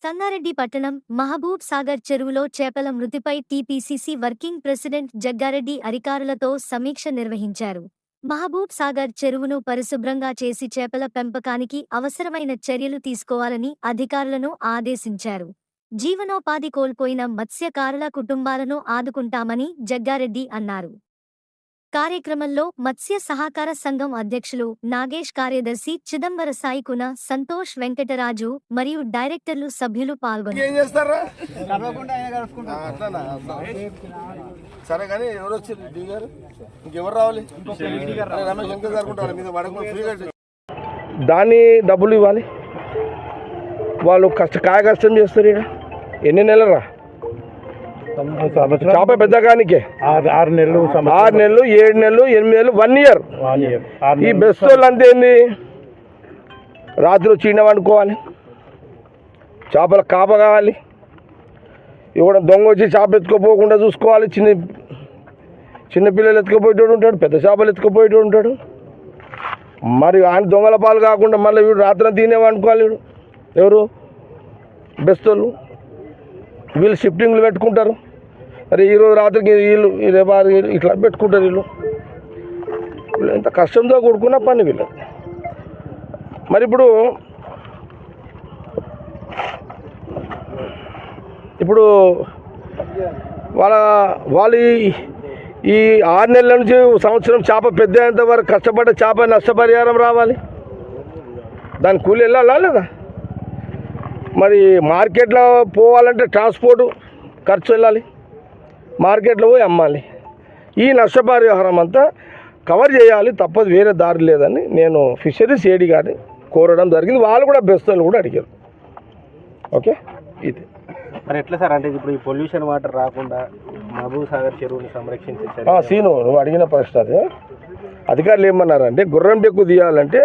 సంగారెడ్డి పట్టణం మహబూబ్ సాగర్ చెరువులో చేపల మృతిపై టీపీసీసీ వర్కింగ్ ప్రెసిడెంట్ జగ్గారెడ్డి అధికారులతో సమీక్ష నిర్వహించారు. మహబూబ్ సాగర్ చెరువును పరిశుభ్రంగా చేసి చేపల పెంపకానికి అవసరమైన చర్యలు తీసుకోవాలని అధికారులను ఆదేశించారు. జీవనోపాధి కోల్పోయిన మత్స్యకారుల కుటుంబాలను ఆదుకుంటామని జగ్గారెడ్డి అన్నారు. కార్యక్రమంలో మత్స్య సహకార సంఘం అధ్యక్షులు నాగేష్, కార్యదర్శి చిదంబర సాయికున, సంతోష్, వెంకటరాజు మరియు డైరెక్టర్లు సభ్యులు పాల్గొన్నారు. దాన్ని డబ్బులు ఇవ్వాలి. వాళ్ళు కష్టం చేస్తారు. ఎన్ని నెలలు చేప పెద్దగానికే 6 నెలలు 7 నెలలు 8 నెలలు 1 ఇయర్. ఈ బెస్ట్ వాళ్ళు అంతే ఏంది, రాత్రి చీన వండుకోవాలి, చేపల కాప కావాలి, ఇవ్వడం దొంగ వచ్చి చేప ఎత్తుకుపోకుండా చూసుకోవాలి. చిన్నపిల్లలు ఎత్తుకుపోయేటోడు ఉంటాడు, పెద్ద చేపలు ఎత్తుకుపోయేటోడు ఉంటాడు. మరి ఆయన దొంగల పాలు కాకుండా మళ్ళీ వీడు రాత్రి తినే వండుకోవాలి. వీడు ఎవరు బెస్ట్ వాళ్ళు. వీళ్ళు షిఫ్టింగ్లు పెట్టుకుంటారు. మరి ఈరోజు రాత్రికి వీళ్ళు రేపు ఇట్లా పెట్టుకుంటారు. వీళ్ళు ఎంత కష్టంతో కూడుకున్న పని వీళ్ళు. మరి ఇప్పుడు వాళ్ళు ఈ 6 నెలల నుంచి సంవత్సరం చేప పెద్ద అయ్యేంత వరకు కష్టపడ్డ చేప నష్టపరిహారం రావాలి. దాని కూలి వెళ్ళాలా లేదా? మరి మార్కెట్లో పోవాలంటే ట్రాన్స్పోర్ట్ ఖర్చు వెళ్ళాలి, మార్కెట్లో పోయి అమ్మాలి. ఈ నష్టపరిహారం అంతా కవర్ చేయాలి, తప్పదు, వేరే దారి లేదని నేను ఫిషరీస్ ఏడీ గారిని కోరడం జరిగింది. వాళ్ళు కూడా బెస్తలు కూడా అడిగారు. ఓకే, ఇది మరి ఎట్లా సార్? అంటే ఇప్పుడు ఈ పొల్యూషన్ వాటర్ రాకుండా మహబూబ్ సాగర్ చెరువుని సంరక్షించే సీను నువ్వు అడిగిన ప్రశ్న అదే. అధికారులు ఏమన్నారంటే గుర్రం డెక్కు తీయాలంటే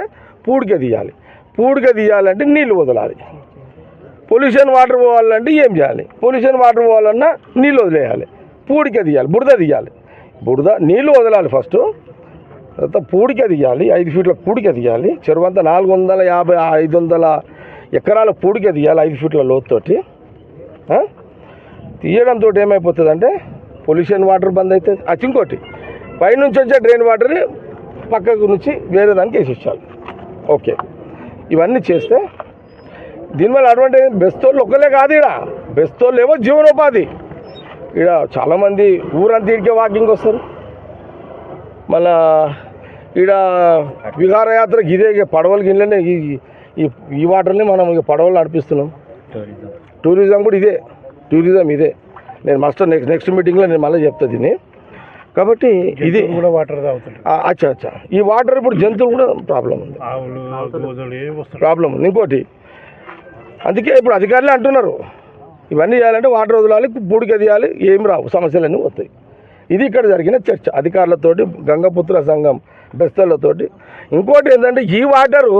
పూడిక తీయాలి, పూడిక తీయాలంటే నీళ్ళు వదలాలి. పొల్యూషన్ వాటర్ పోవాలంటే ఏం చేయాలి? పొల్యూషన్ వాటర్ పోవాలన్నా నీళ్ళు వదిలేయాలి, పూడిక తీయాలి, బురద తీయాలి. నీళ్ళు వదలాలి ఫస్ట్, తర్వాత పూడిక తీయాలి. 5 ఫీట్ల పూడిక తీయాలి. చెరువు అంతా 450-500 ఎకరాల పూడిక తీయాలి 5 ఫీట్ల లోతుతోటి. తీయడంతో ఏమైపోతుందంటే పొల్యూషన్ వాటర్ బంద్ అవుతుంది. ఇంకోటి పైనుంచి వచ్చే డ్రైన్ వాటర్ పక్కకు నుంచి వేరే దానికి వేసేసాలి. ఓకే, ఇవన్నీ చేస్తే దీనివల్ల అడ్వాంటేజ్ బెస్తోళ్ళు ఒక్కలే కాదు, ఇక్కడ బెస్తోళ్ళు ఏమో జీవనోపాధి. ఇక్కడ చాలామంది ఊరంతా ఇడికే వాకింగ్ వస్తారు. మళ్ళా ఇక్కడ విహారయాత్రకి ఇదే పడవలకి ఇళ్ళనే ఈ వాటర్ని మనం ఇక పడవలు నడిపిస్తున్నాం. టూరిజం కూడా ఇదే, నేను నెక్స్ట్ మీటింగ్లో నేను మళ్ళీ చెప్తా దీన్ని. కాబట్టి ఇది కూడా వాటర్ తాగుతుంది. అచ్చా ఈ వాటర్ ఇప్పుడు జంతువులు కూడా ప్రాబ్లం ఉంది. ఇంకోటి అందుకే ఇప్పుడు అధికారులే అంటున్నారు ఇవన్నీ చేయాలంటే వాటర్ వదలాలి, పూడిక తీయాలి, ఏం రావు, సమస్యలన్నీ వస్తాయి. ఇది ఇక్కడ జరిగిన చర్చ అధికారులతోటి, గంగపుత్ర సంఘం బెస్తలతోటి. ఇంకోటి ఏంటంటే ఈ వాటరు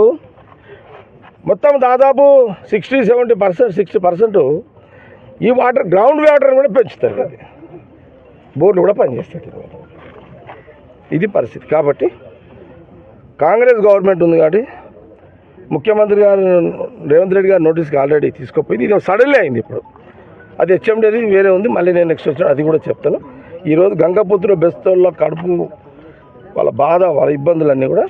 మొత్తం దాదాపు 60% ఈ వాటర్ గ్రౌండ్ వాటర్ కూడా పెంచుతారు. అది బోర్లు కూడా పనిచేస్తాయి. ఇది పరిస్థితి. కాబట్టి కాంగ్రెస్ గవర్నమెంట్ ఉంది కాబట్టి ముఖ్యమంత్రి గారు రేవంత్ రెడ్డి గారు నోటీస్కి ఆల్రెడీ తీసుకుపోయింది. ఇది సడన్లీ అయింది. ఇప్పుడు అది హెచ్ఎండిది వేరే ఉంది, మళ్ళీ నేను నెక్స్ట్ వచ్చిన అది కూడా చెప్తాను. ఈరోజు గంగపుత్ర బెస్తోళ్ళ కడుపు వాళ్ళ బాధ, వాళ్ళ ఇబ్బందులన్నీ కూడా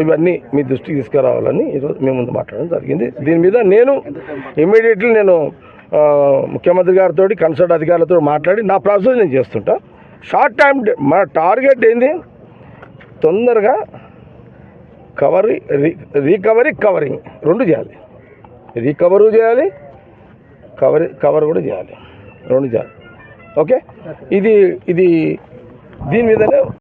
ఇవన్నీ మీ దృష్టికి తీసుకురావాలని ఈరోజు మేము ముందు మాట్లాడడం జరిగింది. దీని మీద నేను ఇమ్మీడియట్లీ ముఖ్యమంత్రి గారితో కన్సల్ట్ అధికారులతో మాట్లాడి నా ప్రాసెస్ నేను చేస్తుంటా. షార్ట్ టైం మన టార్గెట్ ఏంది, తొందరగా కవరింగ్ 2 చేయాలి. రికవరు చేయాలి, కవర్ కూడా చేయాలి, 2 చేయాలి. ఓకే, ఇది దీని మీదనే